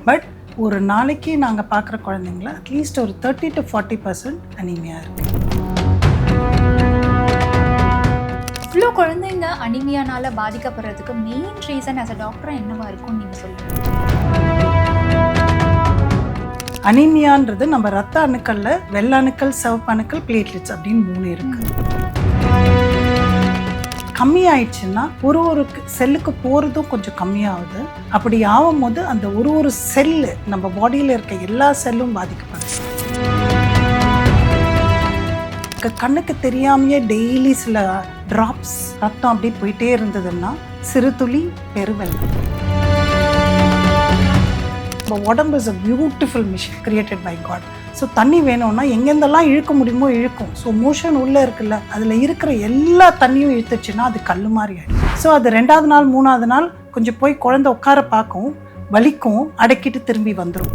But ஒரு நாளைக்கு நாங்கள் பார்க்குற குழந்தைங்கள அட்லீஸ்ட் ஒரு 30 to 40% அனீமியா இருக்குது. இவ்வளோ குழந்தைங்க அனீமியானால பாதிக்கப்படுறதுக்கு மெயின் ரீசன் ஆஸ் அ டாக்டராக என்னவா இருக்கும்னு நீங்கள் சொல்லுங்கள். அனீமியான்றது நம்ம ரத்த அணுக்களில் வெள்ளை அணுக்கள், சிவப்பு அணுக்கள், பிளேட்லெட்ஸ் அப்படின்னு 3 இருக்குது. கம்மி ஆயிடுச்சுன்னா ஒரு செல்லுக்கு போகிறதும் கொஞ்சம் கம்மியாகுது. அப்படி ஆகும்போது அந்த ஒரு செல்லு நம்ம பாடியில் இருக்க எல்லா செல்லும் பாதிக்கப்படுது. கண்ணுக்கு தெரியாமையே டெய்லி சில டிராப்ஸ் ரத்தம் அப்படி போயிட்டே இருந்ததுன்னா சிறுதுளி பெருவெள்ளம். உடம்பு is a beautiful machine created by God. So தண்ணி வேணும்னா எங்கெந்தெல்லாம் இழுக்க முடியுமோ இழுக்கும். ஸோ மோஷன் உள்ளே இருக்குல்ல, அதில் இருக்கிற எல்லா தண்ணியும் இழுத்துச்சுன்னா அது கல் மாதிரி ஆகிடும். ஸோ அது 2வது நாள் 3வது நாள் கொஞ்சம் போய் குழந்தை உட்கார பார்க்கும், வலிக்கும், அடக்கிட்டு திரும்பி வந்துடும்.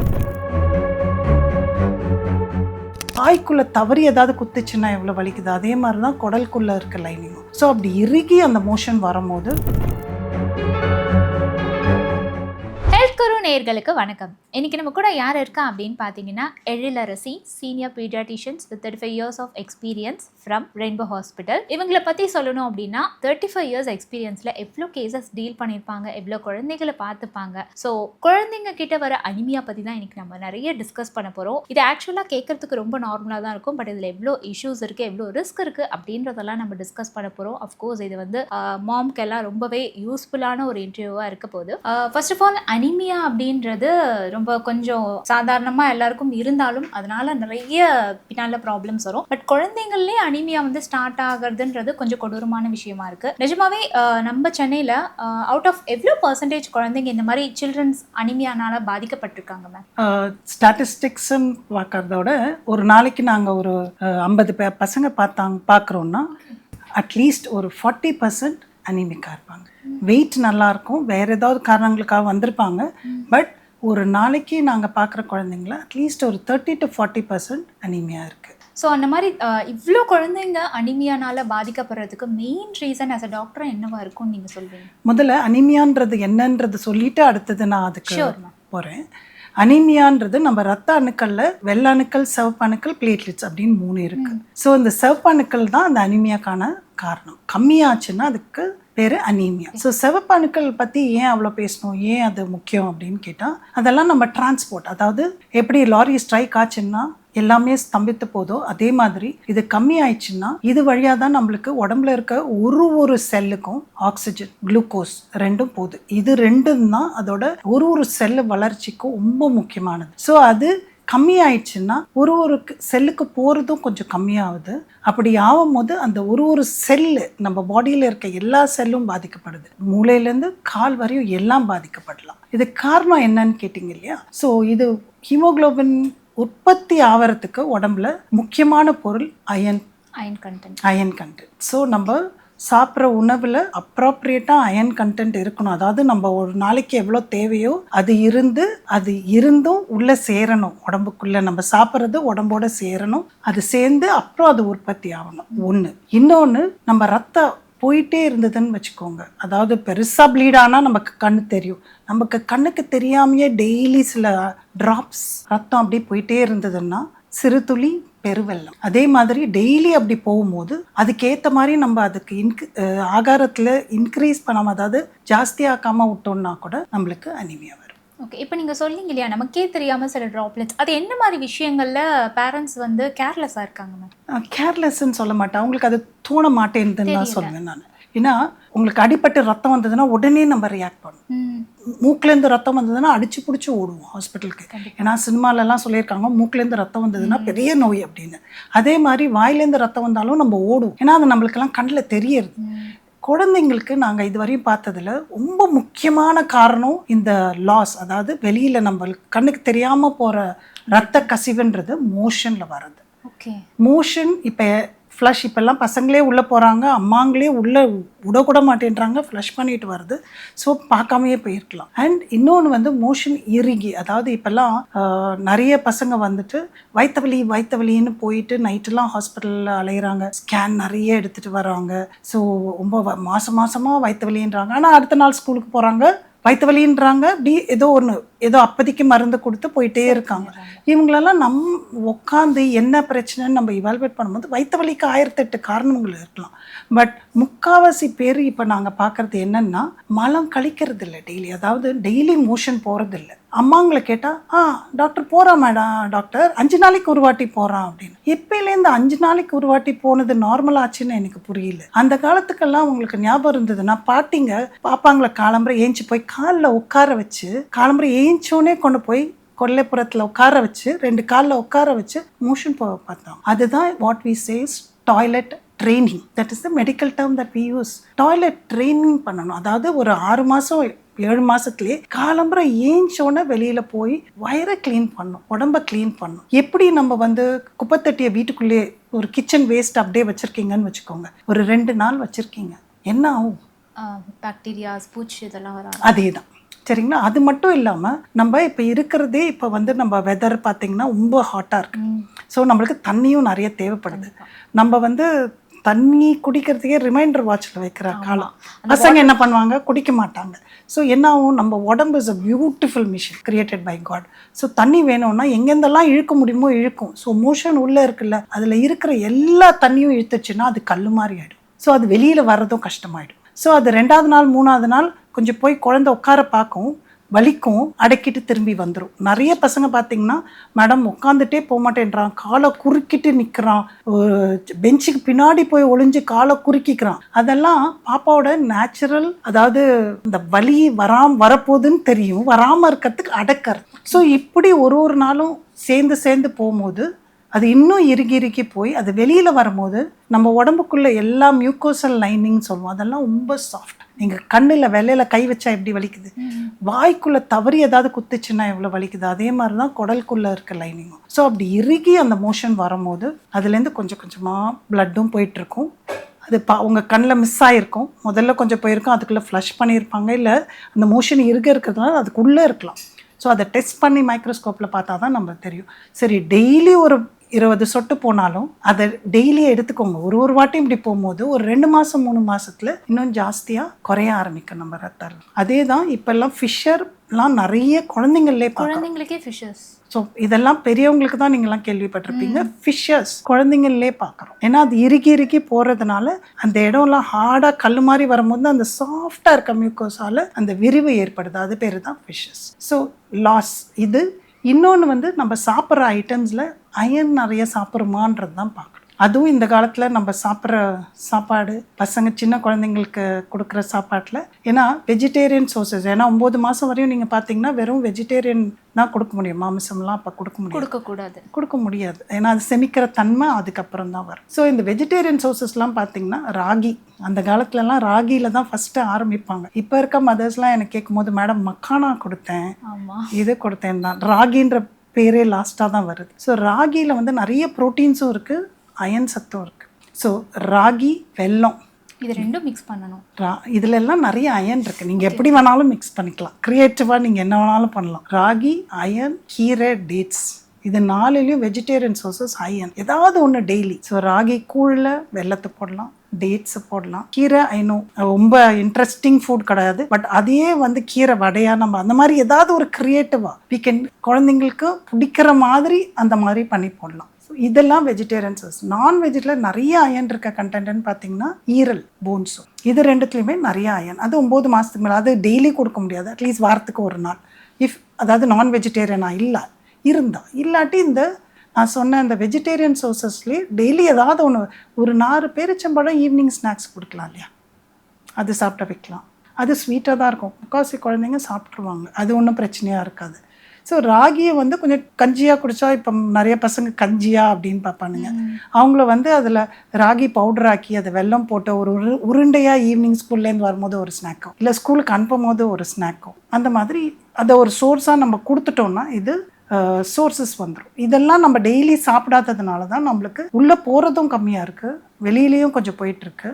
வாய்க்குள்ளே தவறி ஏதாவது குத்துச்சுன்னா எவ்வளோ வலிக்குது, அதே மாதிரி தான் குடலுக்குள்ளே இருக்க லைனிங்கும். ஸோ அப்படி இறுகி அந்த மோஷன் வரும்போது. குரு நேயர்களுக்கு வணக்கம். இன்னைக்கு நம்ம கூட யார் இருக்கா அப்படின்னு பார்த்தீங்கன்னா Ezhilarasi, senior paediatricians with 35 years of experience from Rainbow hospital. இவங்களை பற்றி சொல்லணும் அப்படின்னா 35 years எக்ஸ்பீரியன்ஸில் எவ்வளோ கேசஸ் டீல் பண்ணியிருப்பாங்க, எவ்வளோ குழந்தைகளை பார்த்துப்பாங்க. ஸோ குழந்தைங்க கிட்ட வர அனிமியா பற்றி தான் இன்னைக்கு நம்ம நிறைய டிஸ்கஸ் பண்ண போகிறோம். இது ஆக்சுவலாக கேட்கறதுக்கு ரொம்ப நார்மலாக தான் இருக்கும், பட் இதில் எவ்வளோ இஷ்யூஸ் இருக்குது, எவ்வளோ ரிஸ்க் இருக்குது அப்படின்றதெல்லாம் நம்ம டிஸ்கஸ் பண்ண போகிறோம். அஃப்கோர்ஸ் இது வந்து மாம்க்கெல்லாம் ரொம்பவே யூஸ்ஃபுல்லான ஒரு இன்டர்வியூவாக இருக்க போகுது. ஃபர்ஸ்ட் ஆஃப் ஆல் அனிமியா அப்படின்றது ரொம்ப கொஞ்சம் சாதாரணமாக எல்லாருக்கும் இருந்தாலும் அதனால நிறைய பின்னால ப்ராப்ளம்ஸ் வரும். பட் குழந்தைங்கள்லேயே அனிமியா வந்து ஸ்டார்ட் ஆகுறதுன்றது கொஞ்சம் கொடூரமான விஷயமா இருக்கு. நிஜமாவே நம்ம சென்னையில் அவுட் ஆஃப் எவ்வளோ பர்சன்டேஜ் குழந்தைங்க இந்த மாதிரி சில்ட்ரன்ஸ் அனிமியானால பாதிக்கப்பட்டிருக்காங்க மேம்? ஸ்டாட்டிஸ்டிக்ஸ்ன்னு பார்க்கறதோட ஒரு நாளைக்கு நாங்கள் ஒரு 50 பசங்க பார்க்குறோன்னா அட்லீஸ்ட் ஒரு 40% அனிமிக்காக இருப்பாங்க. வெயிட் நல்லாயிருக்கும், வேறு ஏதாவது காரணங்களுக்காக வந்திருப்பாங்க. பட் ஒரு நாளைக்கு நாங்கள் பார்க்குற குழந்தைங்கள அட்லீஸ்ட் ஒரு 30 to 40% அனீமியா இருக்குது. ஸோ அந்த மாதிரி இவ்வளோ குழந்தைங்க அனிமியானால பாதிக்கப்படுறதுக்கு மெயின் ரீசன் ஆஸ் அ டாக்டராக என்னவா இருக்கும்னு நீங்கள் சொல்வீங்க? முதல்ல அனீமியான்றது என்னன்றது சொல்லிட்டு அடுத்தது நான் அதுக்கு போகிறேன். அனீமியான்றது நம்ம ரத்த அணுக்களில் வெள்ளை அணுக்கள், சிவப்பு அணுக்கள், பிளேட்லெட்ஸ் அப்படின்னு 3 இருக்குது. ஸோ இந்த சிவப்பு அணுக்கள் தான் அந்த அனீமியாக்கான காரணம். கம்மியாச்சுன்னா அதுக்கு பேர் அனீமியா. ஸோ சிவப்பு அணுக்கள் பற்றி ஏன் அவ்வளோ பேசணும், ஏன் அது முக்கியம் அப்படின்னு கேட்டால், அதெல்லாம் நம்ம டிரான்ஸ்போர்ட், அதாவது எப்படி லாரி ஸ்ட்ரைக் ஆச்சுன்னா எல்லாமே ஸ்தம்பித்து போதோ அதே மாதிரி இது கம்மி ஆயிடுச்சுன்னா இது வழியாக தான் நம்மளுக்கு உடம்புல இருக்க ஒரு செல்லுக்கும் ஆக்சிஜன், குளுக்கோஸ் ரெண்டும் போகுது. இது ரெண்டும் தான் அதோட ஒரு செல்லு வளர்ச்சிக்கும் ரொம்ப முக்கியமானது. ஸோ அது கம்மி ஆயிடுச்சுன்னா ஒரு செல்லுக்கு போகிறதும் கொஞ்சம் கம்மியாகுது. அப்படி ஆகும்போது அந்த ஒரு செல்லு நம்ம பாடியில் இருக்க எல்லா செல்லும் பாதிக்கப்படுது. மூளையிலேருந்து கால் வரையும் எல்லாம் பாதிக்கப்படலாம். இது காரணம் என்னன்னு கேட்டிங்க இல்லையா? ஸோ இது ஹீமோகுளோபின் உற்பத்தி ஆகிறதுக்கு உடம்புல முக்கியமான பொருள் அயன் கண்டென்ட். ஸோ நம்ம சாப்பிட்ற உணவில் அப்ராப்ரியேட்டாக அயன் கண்டென்ட் இருக்கணும். அதாவது நம்ம ஒரு நாளைக்கு எவ்வளோ தேவையோ அது இருந்தும் உள்ளே சேரணும். உடம்புக்குள்ளே நம்ம சாப்பிட்றது உடம்போட சேரணும். அது சேர்ந்து அப்புறம் அது உற்பத்தி ஆகணும். ஒன்று. இன்னொன்று, நம்ம ரத்தம் போயிட்டே இருந்ததுன்னு வச்சுக்கோங்க, அதாவது பெருசாக ப்ளீட் ஆனால் நமக்கு கண்ணு தெரியும். நமக்கு கண்ணுக்கு தெரியாமையே டெய்லி சில டிராப்ஸ் ரத்தம் அப்படி போயிட்டே இருந்ததுன்னா சிறுதுளி பெருவெள்ளம். அதே மாதிரி டெய்லி அப்படி போகும்போது அதுக்கேற்ற மாதிரி நம்ம அதுக்கு ஆகாரத்தில் இன்க்ரீஸ் பண்ணாமல், அதாவது ஜாஸ்தியாக்காமல் விட்டோம்னா கூட நம்மளுக்கு அனிமியா வரும். ஓகே, இப்போ நீங்கள் சொல்லிங்க இல்லையா, நமக்கே தெரியாமல் சில ட்ராப்லெட்ஸ், அது என்ன மாதிரி விஷயங்களில் பேரண்ட்ஸ் வந்து கேர்லெஸ்ஸாக இருக்காங்க மேம்? கேர்லெஸ்ன்னு சொல்ல மாட்டேன், அவங்களுக்கு அது தோண மாட்டேன்னு தான் சொல்லுவேன் நான். ஏன்னா உங்களுக்கு அடிப்பட்டு ரத்தம் வந்ததுன்னா உடனே நம்ம ரியாக்ட் பண்ணுவோம். மூக்குலேருந்து ரத்தம் வந்ததுன்னா அடிச்சு பிடிச்சி ஓடுவோம் ஹாஸ்பிட்டலுக்கு. ஏன்னா சினிமாலெல்லாம் சொல்லியிருக்காங்க மூக்குலேருந்து ரத்தம் வந்ததுன்னா பெரிய நோய் அப்படின்னு. அதே மாதிரி வாயிலேருந்து ரத்தம் வந்தாலும் நம்ம ஓடுவோம், ஏன்னா அது நம்மளுக்கெல்லாம் கண்ணில் தெரியறது. குழந்தைங்களுக்கு நாங்கள் இதுவரையும் பார்த்ததில் ரொம்ப முக்கியமான காரணம் இந்த லாஸ், அதாவது வெளியில் நம்மளுக்கு கண்ணுக்கு தெரியாமல் போகிற ரத்த கசிவுன்றது மோஷனில் வர்றது. ஓகே, மோஷன் இப்போ ஃப்ளஷ் இப்போல்லாம் பசங்களே உள்ளே போகிறாங்க, அம்மாங்களே உள்ளே விடக்கூட மாட்டேன்றாங்க, ஃப்ளஷ் பண்ணிட்டு வருது. ஸோ பார்க்காமையே போயிருக்கலாம். அண்ட் இன்னொன்று வந்து மோஷன் இறுகி, அதாவது இப்போல்லாம் நிறைய பசங்க வந்துட்டு வயிற்று வலின்னு போயிட்டு நைட்டெல்லாம் ஹாஸ்பிட்டலில் அலையிறாங்க, ஸ்கேன் நிறைய எடுத்துகிட்டு வராங்க. ஸோ ரொம்ப மாதமாக வயிற்று வலின்றாங்க, ஆனால் அடுத்த நாள் ஸ்கூலுக்கு போகிறாங்க வயிற்று வலின்றாங்க, அப்படி ஏதோ ஒன்று ஏதோ அப்போதைக்கு மருந்து கொடுத்து போயிட்டே இருக்காங்க. இவங்களெல்லாம் உட்காந்து என்ன பிரச்சனைன்னு நம்ம இவால்வேட் பண்ணும்போது வயிற்று வலிக்கு 1008 காரணங்கள் இருக்கலாம். பட் முக்காவாசி பேர் இப்போ நாங்கள் பார்க்குறது என்னென்னா மலம் கழிக்கிறது இல்லை டெய்லி, அதாவது டெய்லி மோஷன் போகிறது இல்லை. அம்மாங்களை கேட்டால் டாக்டர் போகிறான் மேடம், டாக்டர் 5 நாளைக்கு ஒரு வாட்டி போகிறான் அப்படின்னு. எப்பயிலேருந்து 5 நாளைக்கு ஒரு வாட்டி போனது நார்மல் ஆச்சுன்னு எனக்கு புரியல. அந்த காலத்துக்கெல்லாம் உங்களுக்கு ஞாபகம் இருந்ததுன்னா பாட்டிங்க பாப்பாங்களை காலம்பரை ஏஞ்சி போய் காலில் உட்கார வச்சு, காலம்பரை ஏஞ்சோடனே கொண்டு போய் கொல்லைப்புறத்தில் உட்கார வச்சு 2 காலில் உட்கார வச்சு மோஷன் போக பார்த்தோம். அதுதான் what we says toilet training. That is the medical term that we use. Toilet training பண்ணணும். அதாவது ஒரு 6 மாதம் 7 மாதத்துலேயே காலம்பரை ஏஞ்சோன்னு வெளியில் போய் வயிறை க்ளீன் பண்ணும், உடம்பை க்ளீன் பண்ணும். எப்படி நம்ம வந்து குப்பைத்தட்டியை வீட்டுக்குள்ளேயே ஒரு கிச்சன் வேஸ்ட் அப்படியே வச்சுருக்கீங்கன்னு வச்சுக்கோங்க, ஒரு 2 நாள் வச்சுருக்கீங்க, என்ன ஆகும்? பாக்டீரியாஸ், பூச்சி இதெல்லாம் வரும். அதே தான், சரிங்களா? அது மட்டும் இல்லாமல் நம்ம இப்போ இருக்கிறதே இப்போ வந்து நம்ம வெதர் பார்த்திங்கன்னா ரொம்ப ஹாட்டாக இருக்குது. ஸோ நம்மளுக்கு தண்ணியும் நிறைய தேவைப்படுது. நம்ம வந்து தண்ணி குடிக்கிறதுக்கே ரிமைண்டர் வாட்சில் வைக்கிற காலம். பசங்க என்ன பண்ணுவாங்க, குடிக்க மாட்டாங்க. ஸோ என்ன ஆகும், நம்ம உடம்பு is a beautiful machine created by God. So தண்ணி வேணும்னா எங்கெந்தெல்லாம் இழுக்க முடியுமோ இழுக்கும். ஸோ மோஷன் உள்ளே இருக்குல்ல, அதில் இருக்கிற எல்லா தண்ணியும் இழுத்துச்சுன்னா அது கல் மாதிரி ஆகிடும். ஸோ அது வெளியில் வர்றதும் கஷ்டமாயிடும். ஸோ அது 2வது நாள் 3வது நாள் கொஞ்சம் போய் குழந்தை உட்கார பார்க்கும், வலிக்கும், அடக்கிட்டு திரும்பி வந்துடும். நிறைய பசங்க பார்த்தீங்கன்னா மேடம் உட்காந்துட்டே போக மாட்டேன்றான், காலை குறுக்கிட்டு நிற்கிறான், பெஞ்சுக்கு பின்னாடி போய் ஒளிஞ்சு காலை குறுக்கிக்கிறான். அதெல்லாம் பாப்பாவோட நேச்சுரல், அதாவது இந்த வலி வரப்போகுதுன்னு தெரியும், வராமல் இருக்கிறதுக்கு அடக்கிறது. ஸோ இப்படி ஒரு நாளும் சேர்ந்து போகும்போது அது இன்னும் இறுகி போய் அது வெளியில் வரும்போது நம்ம உடம்புக்குள்ளே எல்லா மியூக்கோசல் லைனிங் சொல்லுவோம், அதெல்லாம் ரொம்ப சாஃப்ட். நீங்கள் கண்ணில் வெள்ளையில் கை வச்சா எப்படி வலிக்குது, வாய்க்குள்ளே தவறி ஏதாவது குத்துச்சுன்னா எவ்வளோ வலிக்குது, அதே மாதிரி தான் குடலுக்குள்ளே இருக்க லைனிங்கும். ஸோ அப்படி இறுகி அந்த மோஷன் வரும்போது அதுலேருந்து கொஞ்சம் கொஞ்சமாக பிளட்டும் போயிட்டுருக்கும். அது உங்கள் கண்ணில் மிஸ் ஆகிருக்கும், முதல்ல கொஞ்சம் போயிருக்கும், அதுக்குள்ளே ஃப்ளஷ் பண்ணியிருப்பாங்க, இல்லை அந்த மோஷன் இருக்கிறதுனால அதுக்குள்ளே இருக்கலாம். ஸோ அதை டெஸ்ட் பண்ணி மைக்ரோஸ்கோப்பில் பார்த்தா தான் நம்ம தெரியும். சரி, டெய்லி ஒரு 20 சொட்டு போனாலும் அதை டெய்லியே எடுத்துக்கோங்க. ஒரு வாட்டி இப்படி போகும்போது ஒரு 2 மாதம் 3 மாதத்தில் இன்னும் ஜாஸ்தியாக குறைய ஆரம்பிக்கும் நம்ம ரத்தம். அதே தான் இப்போல்லாம் ஃபிஷர்லாம் நிறைய குழந்தைங்களுக்கே ஃபிஷர்ஸ். ஸோ இதெல்லாம் பெரியவங்களுக்கு தான் நீங்கள்லாம் கேள்விப்பட்டிருப்பீங்க. ஃபிஷர்ஸ் குழந்தைங்களே பார்க்குறோம். ஏன்னா அது இறுகி போகிறதுனால அந்த இடம்லாம் ஹார்டாக கல் மாதிரி வரும்போது அந்த சாஃப்டாக இருக்க மியூக்கோஸால் அந்த விரிவு ஏற்படுது. அது பேர் தான் ஃபிஷர்ஸ். ஸோ லாஸ் இது. இன்னொன்று வந்து நம்ம சாப்பிட்ற ஐட்டம்ஸில் அயன் நிறைய சாப்பிட்றோமான்றது தான் பார்க்கணும். அதுவும் இந்த காலத்தில் நம்ம சாப்பிட்ற சாப்பாடு, பசங்க சின்ன குழந்தைங்களுக்கு கொடுக்குற சாப்பாட்டில், ஏன்னா வெஜிடேரியன் சோர்சஸ், ஏன்னா 9 மாதம் வரையும் நீங்கள் பார்த்தீங்கன்னா வெறும் வெஜிடேரியன் தான் கொடுக்க முடியும், மாமிசம்லாம் அப்போ கொடுக்க முடியாது. ஏன்னா அது செமிக்கிற தன்மை அதுக்கப்புறம் தான் வரும். ஸோ இந்த வெஜிடேரியன் சோர்சஸ்லாம் பார்த்தீங்கன்னா ராகி, அந்த காலத்துலலாம் ராகியில் தான் ஃபஸ்ட்டு ஆரம்பிப்பாங்க. இப்போ இருக்க மதர்ஸ்லாம் எனக்கு கேட்கும்போது மேடம் மக்கானா கொடுத்தேன், இது கொடுத்தேன் தான், ராகின்ற பேரே லாஸ்ட்டாக தான் வருது. ஸோ ராகியில் வந்து நிறைய ப்ரோட்டீன்ஸும் இருக்குது, அயன் சத்தும் இருக்குது. ஸோ ராகி, வெல்லம் இது ரெண்டும் மிக்ஸ் பண்ணணும். இதுல எல்லாம் நிறைய அயன் இருக்குது. நீங்கள் எப்படி வேணாலும் மிக்ஸ் பண்ணிக்கலாம், க்ரியேட்டிவாக நீங்கள் என்ன வேணாலும் பண்ணலாம். ராகி, அயன், கீரை, டேட்ஸ், இது 4லையும் வெஜிடேரியன் சோர்சஸ் அயன். ஏதாவது ஒன்று டெய்லி. ஸோ ராகி கூழில் வெல்லத்தை போடலாம், டேட்ஸ் போடலாம். கீரை ஐநோ ரொம்ப இன்ட்ரெஸ்டிங் ஃபுட் கிடையாது, பட் அதையே வந்து கீரை வடையா நம்ம அந்த மாதிரி ஏதாவது ஒரு க்ரியேட்டிவாக வீக்கெண்ட் குழந்தைங்களுக்கு பிடிக்கிற மாதிரி அந்த மாதிரி பண்ணி போடலாம். இதெல்லாம் வெஜிடேரியன் சோர்ஸ். நான்வெஜ்ஜில் நிறைய அயன் இருக்க கண்டென்ட்னு பார்த்தீங்கன்னா ஈரல், போன்ஸும், இது 2த்துலையுமே நிறைய அயன். அது 9 மாதத்துக்கு மேலே, அது டெய்லி கொடுக்க முடியாது, அட்லீஸ்ட் வாரத்துக்கு ஒரு நாள். அதாவது நான் வெஜிடேரியனாக இல்லாட்டி இந்த நான் சொன்ன இந்த வெஜிடேரியன் சோர்சஸ்லேயே டெய்லி ஏதாவது ஒன்று, ஒரு 4 பேரிச்சம்பழம் ஈவினிங் ஸ்நாக்ஸ் கொடுக்கலாம் இல்லையா, அது சாப்பிட வைக்கலாம். அது ஸ்வீட்டாக தான் இருக்கும், முக்கால்வாசி குழந்தைங்க சாப்பிட்ருவாங்க, அது ஒன்றும் பிரச்சனையாக இருக்காது. ஸோ ராகியை வந்து கொஞ்சம் கஞ்சியாக குடித்தா, இப்போ நிறைய பசங்க கஞ்சியா அப்படின்னு பார்ப்பானுங்க, அவங்கள வந்து அதில் ராகி பவுடர் ஆக்கி அதை வெல்லம் போட்டு ஒரு உருண்டையாக ஈவினிங் ஸ்கூல்லேருந்து வரும்போது ஒரு ஸ்நாக்கும், இல்லை ஸ்கூலுக்கு அனுப்பும் போது ஒரு ஸ்நாக்கும், அந்த மாதிரி அதை ஒரு சோர்ஸாக நம்ம கொடுத்துட்டோம்னா இது சோர்சஸ் வந்துடும். இதெல்லாம் நம்ம டெய்லி சாப்பிடாததுனால தான் நம்மளுக்கு உள்ளே போகிறதும் கம்மியாக இருக்குது, வெளியிலையும் கொஞ்சம் போயிட்டுருக்கு,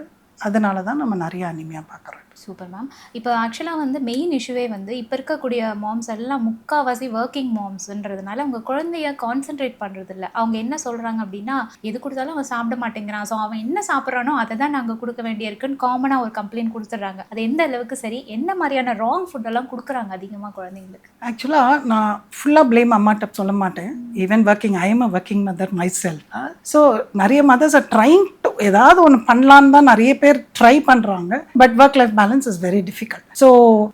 அதனால தான் நம்ம நிறைய அனிமியா பார்க்குறோம். Super ma'am. இப்போ ஆக்சுவலாக வந்து மெயின் இஷ்யூவே வந்து இப்போ இருக்கக்கூடிய மாம்ஸ் எல்லாம் முக்கால்வாசி ஒர்க்கிங் மாம்ஸ்ன்றதுனால அவங்க குழந்தைய கான்சென்ட்ரேட் பண்ணுறது இல்லை. அவங்க என்ன சொல்கிறாங்க அப்படின்னா, எது கொடுத்தாலும் அவன் சாப்பிட மாட்டேங்கிறான், ஸோ அவன் என்ன சாப்பிட்றானோ அதை தான் நாங்கள் கொடுக்க வேண்டியிருக்குன்னு காமனாக ஒரு கம்ப்ளைண்ட் கொடுத்துட்றாங்க. அது எந்த அளவுக்கு சரி? என்ன மாதிரியான ராங் ஃபுட்டெல்லாம் கொடுக்குறாங்க அதிகமாக குழந்தைங்களுக்கு? ஆக்சுவலாக நான் ஃபுல்லாக ப்ளேம் அம்மாட்ட சொல்ல மாட்டேன். Even working, I am a working mother my self. So நிறைய மதர்ஸ் ஆர் ட்ரைங் டு ஏதாவது ஒன்று பண்ணலான்னு தான் நிறைய பேர் ட்ரை பண்ணுறாங்க. But work life balance is very difficult. So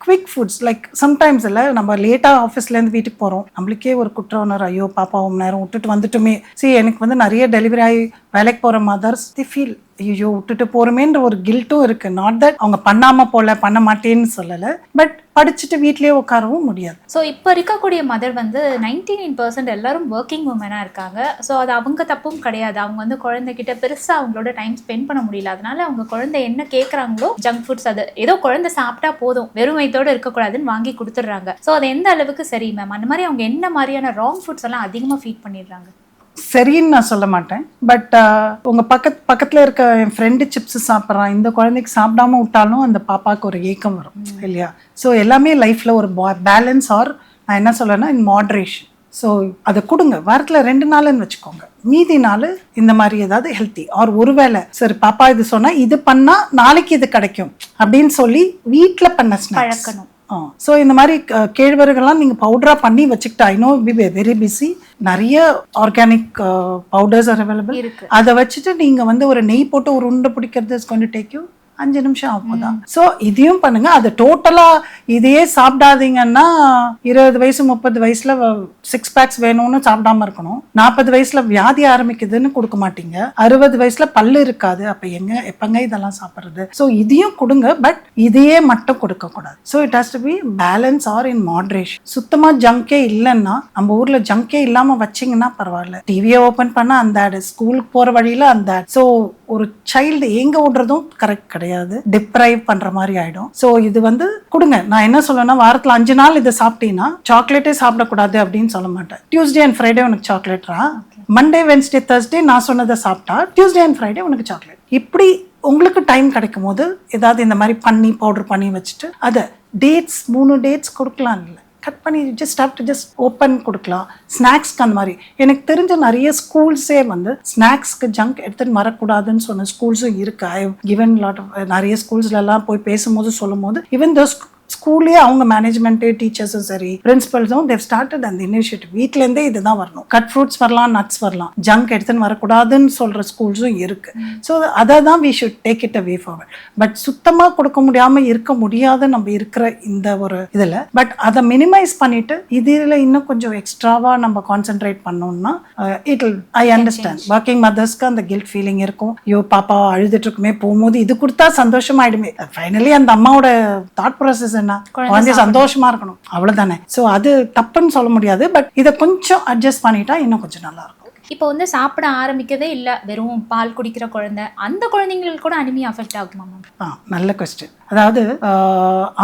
quick foods like sometimes இல்லை, நம்ம லேட்டாக ஆஃபீஸ்லேருந்து வீட்டுக்கு போகிறோம், நம்மளுக்கே ஒரு குற்ற உணர்வு, ஐயோ பாப்பா நேரம் விட்டுட்டு வந்துட்டுமே. எனக்கு வந்து நிறைய டெலிவரி ஆகி வேலைக்கு போகிற மதர்ஸ் தி ஃபீல் ஐயோ விட்டுட்டு போகிறோமேன்ற ஒரு கில்ட்டும் இருக்குது. நாட் தட் அவங்க பண்ணாமல் பண்ண மாட்டேன்னு சொல்லலை, பட் படிச்சுட்டு வீட்லேயே உட்காரவும் முடியாது. ஸோ இப்போ இருக்கக்கூடிய மதர் வந்து 99% எல்லாரும் ஒர்க்கிங் உமனாக இருக்காங்க. ஸோ அது அவங்க தப்பும் கிடையாது. அவங்க வந்து குழந்தைகிட்ட பெருசாக அவங்களோட டைம் ஸ்பெண்ட் பண்ண முடியல. அதனால அவங்க குழந்தை என்ன கேட்குறாங்களோ ஜங்க் ஃபுட்ஸ், அது ஏதோ குழந்தை சாப்பிட்டா போதும், வெறும் வயிற்றோடு இருக்கக்கூடாதுன்னு வாங்கி கொடுத்துட்றாங்க. ஸோ அது எந்த அளவுக்கு சரி மேம்? அந்த மாதிரி அவங்க என்ன மாதிரியான ராங் ஃபுட்ஸ் எல்லாம் அதிகமாக ஃபீட் பண்ணிடுறாங்க? சரின்னு நான் சொல்ல மாட்டேன். பட் உங்கள் பக்கத்தில் இருக்க என் ஃப்ரெண்டு சிப்ஸ் சாப்பிட்றான், இந்த குழந்தைக்கு சாப்பிடாம விட்டாலும் அந்த பாப்பாவுக்கு ஒரு ஏக்கம் வரும் இல்லையா? ஸோ எல்லாமே லைஃப்பில் ஒரு பேலன்ஸ், ஆர் நான் என்ன சொல்கிறேன்னா இன் மாட்ரேஷன். ஸோ அதை கொடுங்க. வாரத்தில் 2 நாள்னு வச்சுக்கோங்க, மீதி நாள் இந்த மாதிரி ஏதாவது ஹெல்த்தி, ஆர் ஒருவேளை சரி பாப்பா இது சொன்னால் இது பண்ணால் நாளைக்கு இது கிடைக்கும் அப்படின்னு சொல்லி வீட்டில் பண்ண பழக்கணும். ஸோ இந்த மாதிரி கேழ்வரகுலாம் நீங்கள் பவுடராக பண்ணி வச்சுக்கிட்டு, I know we very busy, நிறைய ஆர்கானிக் பவுடர்ஸ் ஆர் அவைலபிள். அதை வச்சுட்டு நீங்கள் வந்து ஒரு நெய் போட்டு ஒரு உருண்டை பிடிக்கிறது is going to take you 5 நிமிஷம் ஆகும் தான். ஸோ இதையும் பண்ணுங்க. அது டோட்டலாக இதையே சாப்பிடாதீங்கன்னா 20 வயசு 30 வயசுல 6 பேக்ஸ் வேணும்னு சாப்பிடாம இருக்கணும். 40 வயசுல வியாதி ஆரம்பிக்குதுன்னு கொடுக்க மாட்டீங்க. 60 வயசுல பல்லு இருக்காது, அப்ப எப்பங்க இதெல்லாம் சாப்பிட்றது? ஸோ இதையும் கொடுங்க, பட் இதையே மட்டும் கொடுக்க கூடாது. So it has to be balance or in moderation. சுத்தமா ஜங்கே இல்லைன்னா, நம்ம ஊர்ல ஜங்கே இல்லாம வச்சிங்கன்னா பரவாயில்ல, டிவியை ஓபன் பண்ணா அந்த ஆடு, ஸ்கூலுக்கு போற வழியில அந்த ஆடு. ஸோ ஒரு சைல்டு எங்க விடுறதும் கரெக்ட் கிடையாது, டிப்ரைவ் பண்ற மாதிரி ஆயிடும். ஸோ இது வந்து கொடுங்க. நான் என்ன சொல்லுவேன்னா, வாரத்தில் 5 நாள் இதை சாப்பிட்டீங்கன்னா சாக்லேட்டே சாப்பிடக்கூடாது அப்படின்னு சொல்ல மாட்டேன். டியூஸ்டே அண்ட் ஃப்ரைடே உனக்கு சாக்லேட்ரா, மண்டே வென்ஸ்டே தேர்ஸ்டே நான் சொன்னதை சாப்பிட்டா டியூஸ்டே அண்ட் ஃப்ரைடே உனக்கு சாக்லேட். இப்படி உங்களுக்கு டைம் கிடைக்கும் போது ஏதாவது இந்த மாதிரி பண்ணி பவுடர் பண்ணி வச்சுட்டு, அதை டேட்ஸ் 3 டேட்ஸ் கொடுக்கலாம், இல்லை கட் பண்ணி ஜஸ்ட் ஓப்பன் கொடுக்கலாம். ஸ்நாக்ஸ்க்கு அந்த மாதிரி எனக்கு தெரிஞ்ச நிறைய ஸ்கூல்ஸே வந்து ஸ்நாக்ஸ்க்கு ஜங்க் எடுத்துகிட்டு வரக்கூடாதுன்னு சொன்ன ஸ்கூல்ஸும் இருக்கு. ஐ கிவன் லாட் ஆஃப் நிறைய ஸ்கூல்ஸ்லாம் போய் பேசும்போது சொல்லும் போது, ஈவன் த ஸ்கூல்லே அவங்க மேனேஜ்மெண்ட்டு, டீச்சர்ஸும் சரி, பிரின்சிபல்ஸும் தேவ் ஸ்டார்டட் அந்த இனிஷியேட்டிவ். வீட்டிலேருந்தே இதுதான் வரணும், கட் ஃப்ரூட்ஸ் வரலாம், நட்ஸ் வரலாம், ஜங்க் எடுத்துன்னு வரக்கூடாதுன்னு சொல்கிற ஸ்கூல்ஸும் இருக்குது. ஸோ அதை தான் we should take it away forward. But சுத்தமாக கொடுக்க முடியாமல் இருக்க முடியாத நம்ம இருக்கிற இந்த ஒரு இதில், பட் அதை மினிமைஸ் பண்ணிட்டு இதில் இன்னும் கொஞ்சம் எக்ஸ்ட்ராவாக நம்ம கான்சென்ட்ரேட் பண்ணோம்னா it will, I understand working மதர்ஸ்க்கு அந்த கில்ட் ஃபீலிங் இருக்கும். ஐயோ பாப்பா அழுதுட்டு இருக்குமே, போகும்போது இது கொடுத்தா சந்தோஷமாயிடுமே. ஃபைனலி அந்த அம்மாவோட தாட் ப்ராசஸ் என்ன, குழந்தை சந்தோஷமா இருக்கணும், அவ்வளவுதானே. சோ அது தப்புன்னு சொல்ல முடியாது, பட் இதை கொஞ்சம் அட்ஜஸ்ட் பண்ணிட்டா இன்னும் கொஞ்சம் நல்லா இருக்கும். இப்போ வந்து சாப்பிட ஆரம்பிக்கவே இல்லை, வெறும் பால் குடிக்கிற குழந்தை, அந்த குழந்தைங்களுக்கு கூட அனிமியா அஃபெக்ட் ஆகுமா மேம்? நல்ல கொஸ்டின். அதாவது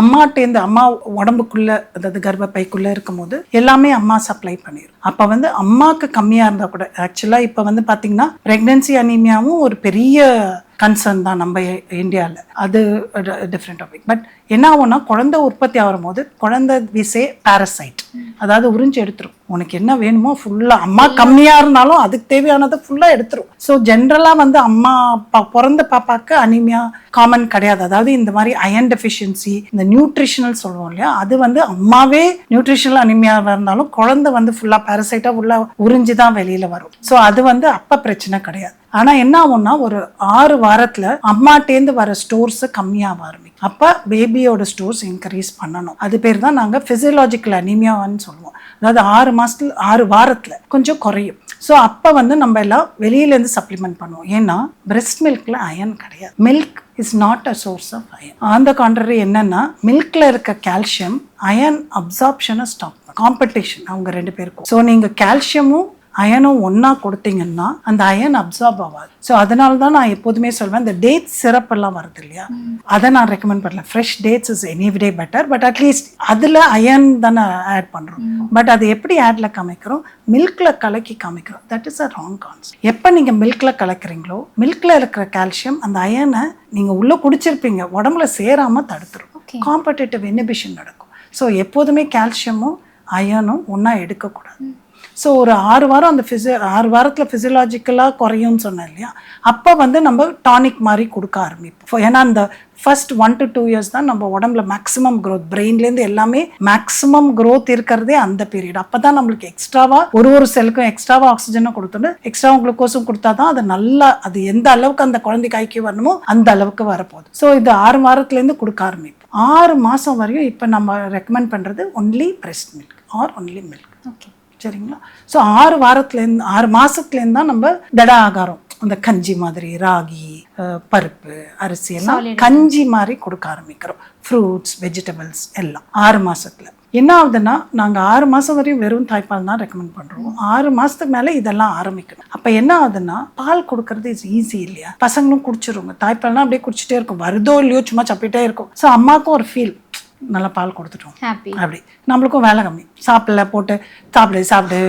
அம்மாட்டேந்து, அம்மா உடம்புக்குள்ள, அதாவது கர்ப்பப்பைக்குள்ள இருக்கும்போது எல்லாமே அம்மா சப்ளை பண்ணிடும். அப்போ வந்து அம்மாவுக்கு கம்மியாக இருந்தால் கூட, ஆக்சுவலாக இப்போ வந்து பார்த்தீங்கன்னா ப்ரெக்னென்சி அனீமியாவும் ஒரு பெரிய கன்சர்ன் தான் நம்ம இந்தியாவில். அது டிஃப்ரெண்ட் டாபிக். பட் என்ன ஆகும்னா, குழந்தை உற்பத்தி ஆகும் போது குழந்தை விசே பாரசைட், அதாவது உறிஞ்சு எடுத்துரும். உனக்கு என்ன வேணுமோ ஃபுல்லாக, அம்மா கம்மியாக இருந்தாலும் அதுக்கு தேவையானதை ஃபுல்லாக எடுத்துரும். ஸோ ஜென்ரலாக வந்து அம்மா பிறந்த பாப்பாவுக்கு அனீமியா காமன் கிடையாது. அதாவது இந்த மாதிரி அயன் டெஃபிஷியன்சி, இந்த நியூட்ரிஷனல் சொல்லுவோம் இல்லையா, அது வந்து அம்மாவே நியூட்ரிஷனல் அனிமியாவாக இருந்தாலும் குழந்தை வந்து ஃபுல்லாக பாரசைட்டாக ஃபுல்லாக உறிஞ்சி தான் வெளியில் வரும். ஸோ அது வந்து அப்போ பிரச்சனை கிடையாது. ஆனா என்ன ஆகும்னா, ஒரு 6 வாரத்துல அம்மாட்டேந்து வர ஸ்டோர்ஸ் கம்மியாக ஆரம்பிக்கும். அப்ப பேபியோட ஸ்டோர்ஸ் இன்க்ரீஸ் பண்ணணும். அது பேர் தான் நாங்க பிசியலாஜிக்கல் அனீமியான்னு சொல்லுவோம். அதாவது 6 வாரத்துல கொஞ்சம் குறையும். ஸோ அப்போ வந்து நம்ம எல்லாம் வெளியிலேருந்து சப்ளிமெண்ட் பண்ணுவோம். ஏன்னா பிரெஸ்ட் மில்க்ல அயன் கிடையாது. Milk is not a source of iron. On the contrary என்னன்னா, மில்க்ல இருக்க கால்சியம் அயன் அப்சார்ப்ஷனை ஸ்டாப், காம்படிஷன் அவங்க 2 பேருக்கும். ஸோ நீங்க கால்சியமும் அயனும் ஒன்றா கொடுத்தீங்கன்னா அந்த அயன் அப்சார்ப் ஆகாது. ஸோ அதனால தான் நான் எப்போதுமே சொல்வேன், இந்த டேட் சிரப் எல்லாம் வருது இல்லையா, அதை நான் ரெக்கமெண்ட் பண்ணல. Fresh dates is any day better, but at least அதில் அயன் தானே ஆட் பண்ணுறோம். பட் அது எப்படி ஆட்ல காமிக்கிறோம், மில்க்ல கலக்கி காமிக்கிறோம். That is a wrong concept. எப்போ நீங்கள் மில்க்ல கலக்கிறீங்களோ மில்க்ல இருக்கிற கால்சியம் அந்த அயனை நீங்கள் உள்ளே குடிச்சிருப்பீங்க, உடம்புல சேராமல் தடுத்துரும். காம்படிட்டிவ் இனிபிஷன் நடக்கும். ஸோ எப்போதுமே கால்சியமும் அயனும் ஒன்றா எடுக்கக்கூடாது. ஸோ ஒரு 6 வாரம் அந்த 6 வாரத்தில் ஃபிசியலாஜிக்கலாக குறையும்னு சொன்னேன் இல்லையா, அப்போ வந்து நம்ம டானிக் மாதிரி கொடுக்க ஆரம்பிப்போம். ஏன்னா அந்த ஃபர்ஸ்ட் 1 to 2 years தான் நம்ம உடம்புல மேக்ஸிமம் க்ரோத், பிரெயின்லேருந்து எல்லாமே மேக்ஸிமம் க்ரோத் இருக்கிறதே அந்த பீரியட். அப்போ தான் நம்மளுக்கு எக்ஸ்ட்ராவாக ஒரு செல்லுக்கும் எக்ஸ்ட்ராவாக ஆக்சிஜனும் கொடுத்துட்டு எக்ஸ்ட்ராவும் குளுக்கோஸும் கொடுத்தா தான் அது நல்லா, அது எந்த அளவுக்கு அந்த குழந்தைக்கு ஐக்கிய வரணுமோ அந்த அளவுக்கு வரப்போகுது. ஸோ இது 6 வாரத்துலேருந்து கொடுக்க ஆரம்பிப்போம். 6 மாதம் வரையும் இப்போ நம்ம ரெக்கமெண்ட் பண்ணுறது only breast milk R only milk. Okay, சரிங்களா? ஸோ 6 வாரத்துலேருந்து 6 மாதத்துலேருந்து தான் நம்ம திட ஆகாரம், அந்த கஞ்சி மாதிரி ராகி, பருப்பு, அரிசி எல்லாம் கஞ்சி மாதிரி கொடுக்க ஆரம்பிக்கிறோம். ஃப்ரூட்ஸ், வெஜிடபிள்ஸ் எல்லாம் 6 மாதத்தில். என்ன ஆகுதுன்னா, நாங்கள் 6 மாதம் வரையும் வெறும் தாய்ப்பால் தான் ரெக்கமெண்ட் பண்ணுறோம். 6 மாதத்துக்கு மேலே இதெல்லாம் ஆரம்பிக்கணும். அப்போ என்ன ஆகுதுன்னா, பால் கொடுக்கறது இஸ் ஈஸி இல்லையா, பசங்களும் குடிச்சிருவாங்க. தாய்ப்பால்னா அப்படியே குடிச்சிட்டே இருக்கும், வருதோ இல்லையோ சும்மா சப்பிட்டே இருக்கும். ஸோ அம்மாவுக்கும் ஒரு ஃபீல், நல்லா பால் கொடுத்துட்டோம் அப்படி, நம்மளுக்கும் வேலை கம்மி. சாப்பிடல போட்டு சாப்பிடு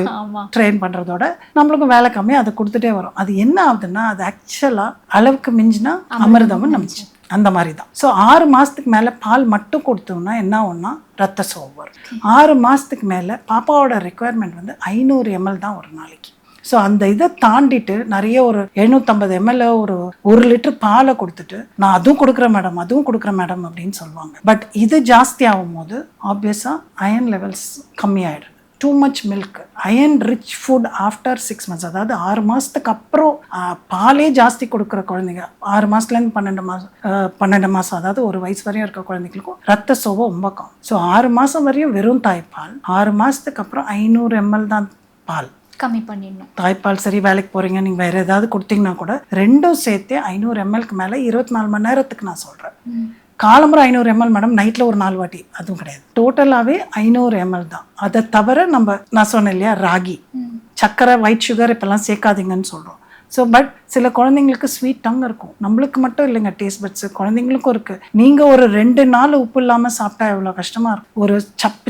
ட்ரெயின் பண்ணுறதோட நம்மளுக்கும் வேலை கம்மி, அதை கொடுத்துட்டே வரும். அது என்ன ஆகுதுன்னா, அது ஆக்சுவலாக அளவுக்கு மிஞ்சினா அமிர்தமும் நம்பிச்சு அந்த மாதிரி தான். ஸோ 6 மாதத்துக்கு மேலே பால் மட்டும் கொடுத்தோம்னா என்ன ஆகும்னா ரத்த சோகை வரும். 6 மாதத்துக்கு மேலே பாப்பாவோட ரெக்குவயர்மெண்ட் வந்து 500 ml தான் ஒரு நாளைக்கு. ஸோ அந்த இதை தாண்டிட்டு நிறைய ஒரு 750 ml ஒரு 1 லிட்டர் பாலை கொடுத்துட்டு நான் அதுவும் கொடுக்குறேன் மேடம் அப்படின்னு சொல்லுவாங்க. பட் இது ஜாஸ்தி ஆகும் போது ஆப்வியஸாக அயன் லெவல்ஸ் கம்மியாயிடும். Too much milk, iron rich food after 6 months, அதாவது 6 மாதத்துக்கு அப்புறம் பாலே ஜாஸ்தி கொடுக்குற குழந்தைங்க, 6 மாதத்துலேருந்து 12 மாதம் அதாவது 1 வயசு வரையும் இருக்க குழந்தைங்களுக்கும் ரத்த சோகை ரொம்ப கம்மி. ஸோ 6 மாதம் வரையும் வெறும் தாய்ப்பால், 6 மாதத்துக்கு அப்புறம் 500 ml தான் பால் கம்மி பண்ணிடணும். தாய்ப்பால் சரி, வேலைக்கு போகிறீங்க, நீங்கள் வேறு ஏதாவது கொடுத்தீங்கன்னா கூட ரெண்டும் சேர்த்து 500 ml மேலே 24 மணி நேரத்துக்கு நான் சொல்கிறேன். காலம்புற 500 ml மேடம், நைட்டில் ஒரு 4 வாட்டி, அதுவும் கிடையாது. டோட்டலாகவே 500 ml தான். அதை தவிர நான் சொன்னேன் இல்லையா, ராகி, சர்க்கரை, ஒயிட் சுகர் இப்போல்லாம் சேர்க்காதீங்கன்னு சொல்கிறோம். ஸோ பட் சில குழந்தைங்களுக்கு ஸ்வீட் டங் இருக்கும், நம்மளுக்கு மட்டும் இல்லைங்க, டேஸ்ட் பட்ஸு குழந்தைங்களுக்கும் இருக்குது. நீங்கள் ஒரு 2 நாள் உப்பு இல்லாமல் சாப்பிட்டா எவ்வளோ கஷ்டமாக இருக்கும். ஒரு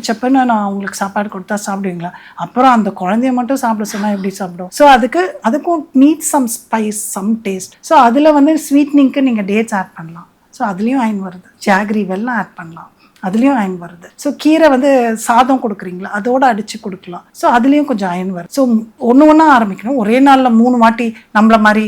சப்புன்னு நான் அவங்களுக்கு சாப்பாடு கொடுத்தா சாப்பிடுவீங்களா? அப்புறம் அந்த குழந்தைய மட்டும் சாப்பிட சொன்னால் எப்படி சாப்பிடும்? ஸோ அதுக்கும் need some spice, some taste. So அதில் வந்து ஸ்வீட்னிங்க்கு நீங்கள் டேட்ஸ் ஆட் பண்ணலாம். ஸோ அதுலேயும் அயன் வருது. ஜாகரி வெல்லம் ஆட் பண்ணலாம், அதுலேயும் அயன் வருது. ஸோ கீரை வந்து சாதம் கொடுக்குறீங்களா, அதோடு அடித்து கொடுக்கலாம். ஸோ அதுலேயும் கொஞ்சம் அயன் வருது. ஸோ ஒன்று ஆரம்பிக்கணும். ஒரே நாளில் 3 வாட்டி நம்மள மாதிரி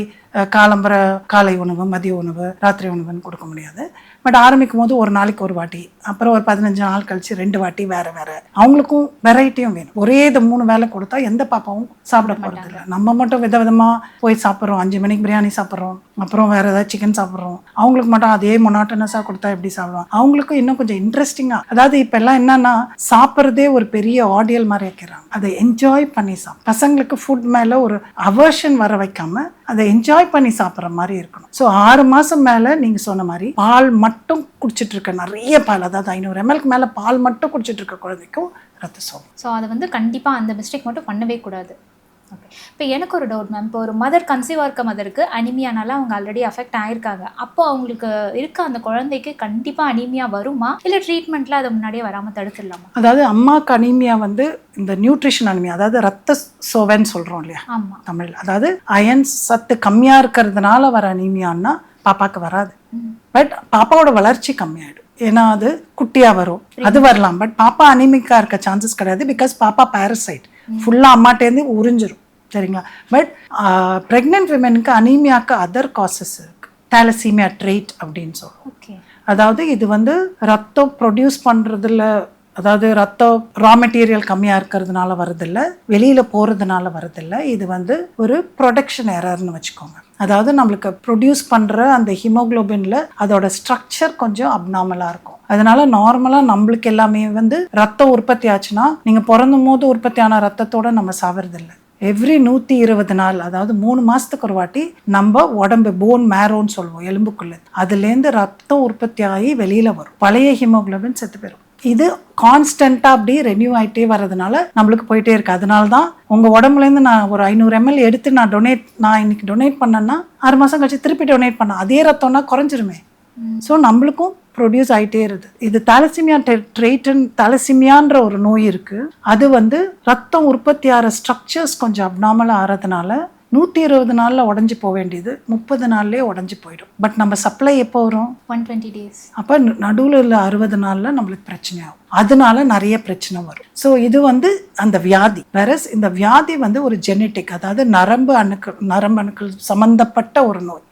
காலம்பர காலை உணவு, மதிய உணவு, ராத்திரி உணவுன்னு கொடுக்க முடியாது. பட் ஆரம்பிக்கும் போது ஒரு நாளைக்கு 1 வாட்டி, அப்புறம் ஒரு 15 நாள் கழிச்சு 2 வாட்டி வேறு அவங்களுக்கும் வெரைட்டியும் வேணும். ஒரே இது 3 வேளை கொடுத்தா எந்த பாப்பாவும் சாப்பிட போகிறது இல்லை. நம்ம மட்டும் விதவிதமாக போய் சாப்பிட்றோம், 5 மணிக்கு பிரியாணி சாப்பிட்றோம், அப்புறம் வேறு ஏதாவது சிக்கன் சாப்பிட்றோம். அவங்களுக்கு மட்டும் அதே மொனாட்டனஸாக கொடுத்தா எப்படி சாப்பிடுவோம்? அவங்களுக்கும் இன்னும் கொஞ்சம் இன்ட்ரெஸ்டிங்காக, அதாவது இப்போ எல்லாம் என்னன்னா சாப்பிட்றதே ஒரு பெரிய ஆடியல் மாதிரி வைக்கிறாங்க. அதை என்ஜாய் பண்ணி பசங்களுக்கு ஃபுட் மேலே ஒரு அவர்ஷன் வர வைக்காம அதை என்ஜாய் பண்ணி சாப்பிட்ற மாதிரி இருக்கணும். ஸோ 6 மாதம் மேலே நீங்கள் சொன்ன மாதிரி பால் மட்டும் குடிச்சிட்டு இருக்க, நிறைய பால், அதாவது 500 ml மேலே பால் மட்டும் குடிச்சிட்டு இருக்க குழந்தைக்கும் ரத்த சோகை. ஸோ அதை வந்து கண்டிப்பாக அந்த மிஸ்டேக் மட்டும் பண்ணவே கூடாது. ஓகே, இப்போ எனக்கு ஒரு டவுட் மேம். இப்போ ஒரு மதர் கன்சீவாக இருக்க மதருக்கு அனிமியானால அவங்க ஆல்ரெடி அஃபெக்ட் ஆயிருக்காங்க. அப்போ அவங்களுக்கு இருக்க அந்த குழந்தைக்கு கண்டிப்பாக அனிமியா வருமா, இல்லை ட்ரீட்மெண்ட்டில் அதை முன்னாடியே வராமல் தடுத்துடலாமா? அதாவது அம்மாவுக்கு அனிமியா வந்து இந்த நியூட்ரிஷன் அனிமியா, அதாவது ரத்த சோவைன்னு சொல்கிறோம் இல்லையா தமிழ், அதாவது அயன் சத்து கம்மியாக இருக்கிறதுனால வர அனிமியான்னா பாப்பாவுக்கு வராது. பட் பாப்பாவோட வளர்ச்சி கம்மியாயிடும். ஏன்னா அது குட்டியாக வரும், அது வரலாம். பட் பாப்பா அனிமிக்கா இருக்க சான்சஸ் கிடையாது. பிகாஸ் பாப்பா பேரசைட் ஃபுல்லாக அம்மாட்டேருந்து உறிஞ்சிரும். சரிங்களா? பட் ப்ரெக்னென்ட் விமெனுக்கு அனீமியாவுக்கு அதர் காசஸ் இருக்கு. தாலசீமியா ட்ரெய்ட் அப்படின்னு சொல்லுவோம். அதாவது இது வந்து ரத்தம் ப்ரொடியூஸ் பண்ணுறதுல, அதாவது ரத்தம் ரா மெட்டீரியல் கம்மியாக இருக்கிறதுனால வருதில்ல, வெளியில் போகிறதுனால வருதில்ல. இது வந்து ஒரு ப்ரொடக்ஷன் எரர்னு வச்சுக்கோங்க. அதாவது நம்மளுக்கு ப்ரொடியூஸ் பண்ணுற அந்த ஹீமோக்ளோபின்ல அதோட ஸ்ட்ரக்சர் கொஞ்சம் அப்நார்மலாக இருக்கும். அதனால நார்மலாக நம்மளுக்கு எல்லாமே வந்து ரத்தம் உற்பத்தி ஆச்சுன்னா, நீங்கள் பிறந்தும் போது உற்பத்தியான ரத்தத்தோட நம்ம சாவறதில்லை. எவ்ரி 120 நாள், அதாவது 3 மாதத்துக்கு ஒரு வாட்டி நம்ம உடம்பு போன் மேரோன்னு சொல்லுவோம், எலும்புக்குள்ள, அதுலேருந்து ரத்தம் உற்பத்தி ஆகி வெளியில் வரும். பழைய ஹீமோக்ளோபின் செத்து போயிடும். இது கான்ஸ்டண்ட்டாக அப்படி ரெனியூ ஆகிட்டே வர்றதுனால நம்மளுக்கு போயிட்டே இருக்குது. அதனால தான் உங்கள் உடம்புலேருந்து நான் ஒரு 500 ml எடுத்து நான் இன்னைக்கு டொனேட் பண்ணேன்னா 6 மாதம் கழிச்சு திருப்பி டொனேட் பண்ணேன், அதே ரத்தம்னா குறைஞ்சிருமே. ஸோ நம்மளுக்கும் ப்ரொடியூஸ் ஆகிட்டே இருக்குது. இது தாலசிமியா தாலசிமியான்ற ஒரு நோய் இருக்குது. அது ரத்தம் உற்பத்தி ஆகிற ஸ்ட்ரக்சர்ஸ் கொஞ்சம் அப்நார்மலாக ஆகிறதுனால 120 நாளில் உடஞ்சி போக வேண்டியது 30 நாள்லேயே உடஞ்சி போயிடும். பட் நம்ம சப்ளை எப்போ வரும்? 120 days. அப்போ நடுவில் உள்ள 60 நாளில் நம்மளுக்கு பிரச்சனை ஆகும். அதனால நிறைய பிரச்சனை வரும். ஸோ இது அந்த வியாதி. வேறஸ் இந்த வியாதி ஒரு ஜெனட்டிக், அதாவது நரம்பு அணுக்கள் சம்மந்தப்பட்ட ஒரு நோய்.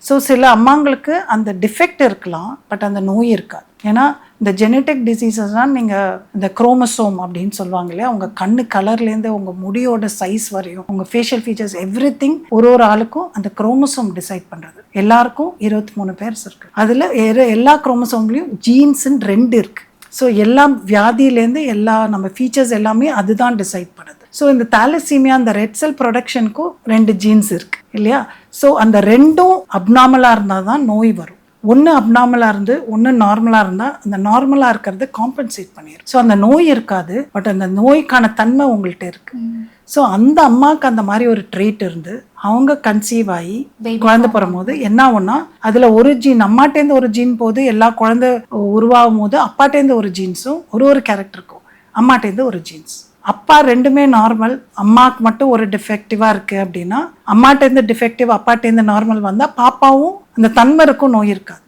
ஸோ சில அம்மாங்களுக்கு அந்த டிஃபெக்ட் இருக்கலாம், பட் அந்த நோய் இருக்காது. ஏன்னா இந்த ஜெனட்டிக் டிசீசஸ் தான் நீங்கள் இந்த குரோமோசோம் அப்படின்னு சொல்லுவாங்க இல்லையா, உங்கள் கண்ணு கலர்லேருந்து உங்கள் முடியோட சைஸ் வரையும் உங்கள் ஃபேஷியல் ஃபீச்சர்ஸ் எவ்ரிதிங் ஒரு ஆளுக்கும் அந்த குரோமோசோம் டிசைட் பண்ணுறது. எல்லாருக்கும் 23 பேர்ஸ் இருக்குது. அதில் எல்லா குரோமோசோம்லேயும் ஜீன்ஸ்ன்னு 2 இருக்குது. ஸோ எல்லா வியாதியிலேருந்து எல்லா நம்ம ஃபீச்சர்ஸ் எல்லாமே அதுதான் டிசைட் பண்ணுது. ஸோ இந்த தாலசீமியா அந்த ரெட் செல் ப்ரொடக்ஷனுக்கும் 2 ஜீன்ஸ் இருக்குது இல்லையா. ஸோ அந்த 2ம் அப்நார்மலாக இருந்தால் தான் நோய் வரும். ஒன்று அப்நார்மலாக இருந்து ஒன்று நார்மலாக இருந்தால் அந்த நார்மலாக இருக்கிறது காம்பன்சேட் பண்ணிடும். ஸோ அந்த நோய் இருக்காது, பட் அந்த நோய்க்கான தன்மை உங்கள்கிட்ட இருக்குது. ஸோ அந்த அம்மாவுக்கு அந்த மாதிரி ஒரு ட்ரீட் இருந்து அவங்க கன்சீவ் ஆகி குழந்தை பிறகும்போது என்ன ஆகும்னா, அதில் ஒரு ஜீன் அம்மாட்டேருந்து ஒரு ஜீன் போது எல்லா குழந்தை உருவாகும் போது அப்பாட்டேருந்து ஒரு ஜீன்ஸும் ஒரு கேரக்டருக்கும் அம்மாட்டேருந்து ஒரு ஜீன்ஸ். அப்பா 2மே நார்மல், அம்மாவுக்கு மட்டும் ஒரு டிஃபெக்டிவாக இருக்குது அப்படின்னா அம்மாட்டேருந்து டிஃபெக்டிவ் அப்பாட்டேருந்து நார்மல் வந்தால் பாப்பாவும் அந்த தன்மை இருக்கும், நோய் இருக்காது.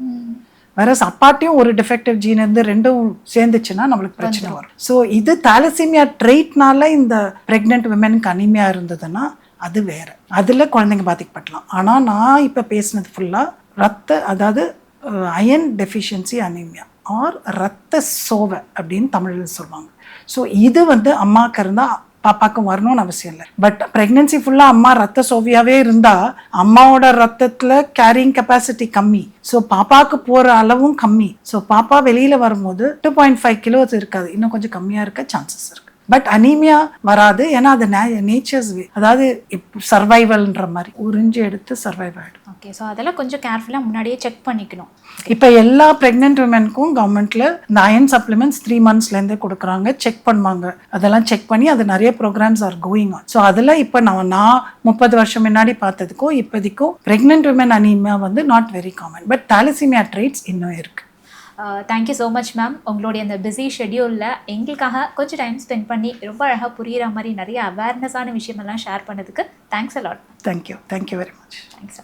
வேற அப்பாட்டையும் ஒரு டிஃபெக்டிவ் ஜீன் இருந்து 2ம் சேர்ந்துச்சுன்னா நம்மளுக்கு பிரச்சனை வரும். ஸோ இது தாலசீமியா ட்ரெயிட்னால இந்த பிரெக்னென்ட் விமெனுக்கு அனிமியா இருந்ததுன்னா அது வேற, அதில் குழந்தைங்க பாதிக்கப்படலாம். ஆனால் நான் இப்போ பேசினது ஃபுல்லாக அதாவது அயன் டெஃபிஷியன்சி அனிமியா ஆர் ரத்த சோவை அப்படின்னு தமிழில் சொல்லுவாங்க. ஸோ இது அம்மாவுக்கு இருந்தால் பாப்பாவுக்கு வரணும்னு அவசியம் இல்லை. பட் ப்ரெக்னென்சி ஃபுல்லாக அம்மா ரத்த சோவியாவே இருந்தால் அம்மாவோட ரத்தத்தில் கேரிங் கெப்பாசிட்டி கம்மி, ஸோ பாப்பாவுக்கு போகிற அளவும் கம்மி. ஸோ பாப்பா வெளியில் வரும்போது 2.5 கிலோஸ் இருக்காது, இன்னும் கொஞ்சம் கம்மியாக இருக்க சான்சஸ் இருக்குது. பட் அனீமியா வராது, ஏன்னா அது நேச்சர்ஸ் வே, அதாவது சர்வைவல்ன்ற மாதிரி உறிஞ்சி எடுத்து சர்வைவ் ஆகிடும். ஓகே, ஸோ அதெல்லாம் கொஞ்சம் கேர்ஃபுல்லாக முன்னாடியே செக் பண்ணிக்கணும். இப்போ எல்லா ப்ரெக்னென்ட் விமெனுக்கும் கவர்மெண்ட்டில் இந்த அயன் சப்ளிமெண்ட்ஸ் 3 monthsலேருந்தே கொடுக்குறாங்க, செக் பண்ணுவாங்க. அதெல்லாம் செக் பண்ணி அது நிறைய programs are going on. So அதில் இப்போ நான் 30 வருஷம் முன்னாடி பார்த்ததுக்கும் இப்போதைக்கும் pregnant women anaemia not very common, but thalassaemia traits இன்னும் இருக்குது. Thank you so much ma'am. உங்களுடைய அந்த பிஸி ஷெட்யூலில் எங்களுக்காக கொஞ்சம் டைம் ஸ்பெண்ட் பண்ணி ரொம்ப அழகாக புரிகிற மாதிரி நிறைய அவேர்னஸான விஷயமெல்லாம் ஷேர் பண்ணதுக்கு thanks a lot. Thank you very much. Thanks.